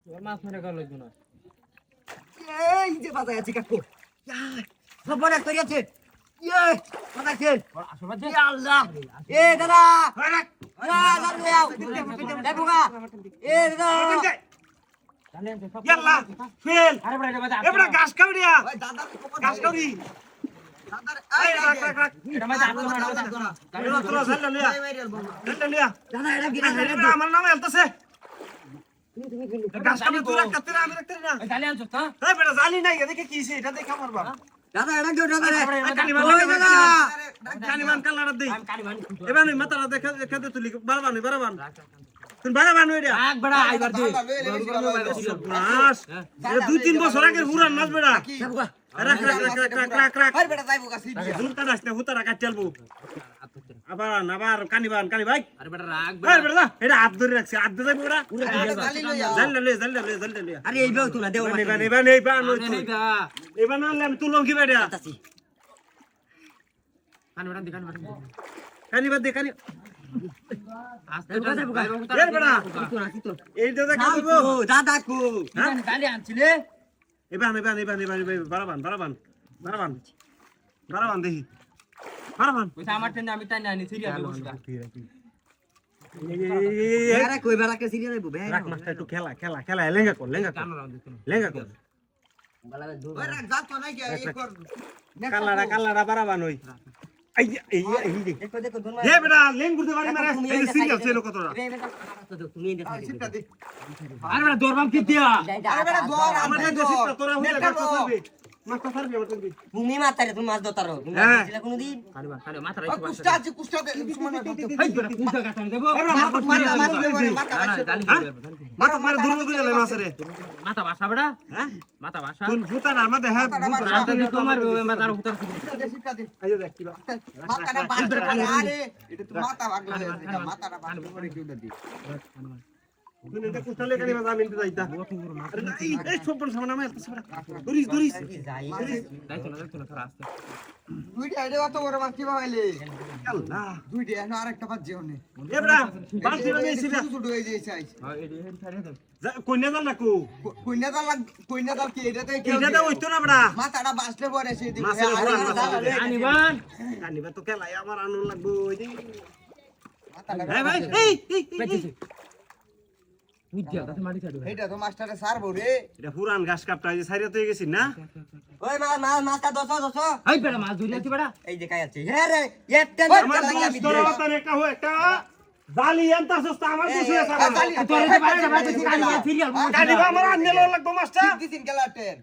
মাছ মেরে গেল না এই যে বাজায় আছে কাকু খবর এক করিয়াছে বাজাইছে আল্লাহ এ দাদা ইয়াল্লা ফেল এবড়া গাছ কাউড়িয়া গাছ কাউড়ি এই রাখ রাখ রাখ এটা মাঝে আটলো না এটা তোরা ঝাল্লা লিয়া ঝাল্লা লিয়া দাদা এটা কি আমার নামে এলতাছে গাছ কাউড়ি তুই রাখ কাতে আমি রাখতে না জালি আনছো তো এই বেটা জানি নাই এদিকে কি সে এটা দেখা মারবা দাদা এটা কি দাদা কানিমান কালাড়া দেই আমি কালি ভানি এবার নই মাথাটা দেখা দেখাতে তুলি বারবানি বারবান তুই বারবান হইরা এক বড় আইবার দি মাস এটা 2-3 বছর আগের পুরান মাছ বেটা রাখ রাখ রাখ রাখ রাখ রাখ আরে বেটা যাইবো গাছি দুলটা রাখতে হুতারা কাটলবো আবার কানিবান কানি ভাই আরে বড় রাগ আরে বেটা এটা হাত ধরে রাখছে হাত ধরে যাইবো ওরা জালি লইয়া জাল্লা লে আরে এই বেও তুলা দেও এবার এবার নালে আমি তুললাম কি বেটা মাতাছি কানি বড় দি কানিবাদ দে কানি আস্তে এর বেটা এই দাদা কাটবো দাদা কো জালি আনছিলে এবার বারাবান দেখি বারাবান কইছা আমার টেনে আমি টাইনা আনি সিরিয়াল বসটা আরে কই বেলা কে সিরিয়াল আইবো বে রাখ মাস্টার একটু খেলা লেঙ্গা কর কানো রাউন্ড দিত লেঙ্গা কর ওই রাখ যা তো নাই কি এই কর কাল্লাড়া বারাবান হই এই দেখো দেখো দুন এ বেটা লেং করতে পারি মারে এই সিরিয়াল ছিল কতটা তুমি দেখো সিটটা দে আরে বড় দরবাম কি দিয়া আরে বেটা দর আমাদের দেশে তোরা হইলা কাজ করবে মাস্টার সার্ভে আমার তুমি তুমি মাতারে তুমি মাছ দতারো তুমি হ্যাঁ। ছিল কোনদিন কালি মাথা রাইছো কুষ্টা আছে কুষ্টা দে সুমন হেই বড় কুটা কাটান দেব মাথা মারে দূর করে গেলে মাছ রে মাথা বাসা বড়া হ্যাঁ মাথা বাসা কোন ভূতা না আমাদের হ্যাঁ রাতে দি তোমার মাথার উত্তর সিটটা দে আইও দেখ কি মাথাটা বাঁধতে পারে আরে এটা তো মাথা ভাগলো এটা মাথাটা বাঁধতে পারে কি দি তুমি এটা কুস্তালে কানি মাছ আমি নিতে যাইতা আরে না এই ছোপন সামনে আমার এত সারা দরিস যাই দাইতো না খারাপ আসতে দুইটা এটা অত বড় মাছ কি পাইলে আল্লাহ দুইটা এখন আরেকটা বাদ যেও নে এবড়া বালতি না নিয়েছি না ছোট হয়ে যাইছে আইছে হ্যাঁ এডি হেন ছাড়িয়ে দাও কন্যা জাল না কো কইনা দাল কি এটাতে কি এটা দাও হইতো না বড়া মাথাটা বাঁচলে পরে সেই দিকে মাছের ঘোড়া আনিবান কানিবা তো খেলাই আমার আনন্দ লাগবো ওই যে মাথাটা এই ভাই এই পেছিস তুই দিয়া দাতে মারি ছাড়ু এইটা তো মাস্টারে সারবো রে এটা পুরান ঘাস কাপটা এই যে সাইরা তো গেছি না ওই মাছটা দছ হেই বড় মাছ ধরে আছি বড়া এই যে কাই আছে হে রে একটা আমার দোষ তোরা বাতারে একটা হয় একটা জালি এন্তা সস্তা আমার দোষ হয়ে সারা তোরে বাইরে বাইরে সিরিয়াল কানিবা আমার আনলে লাগবো মাছটা দিন গেলাটের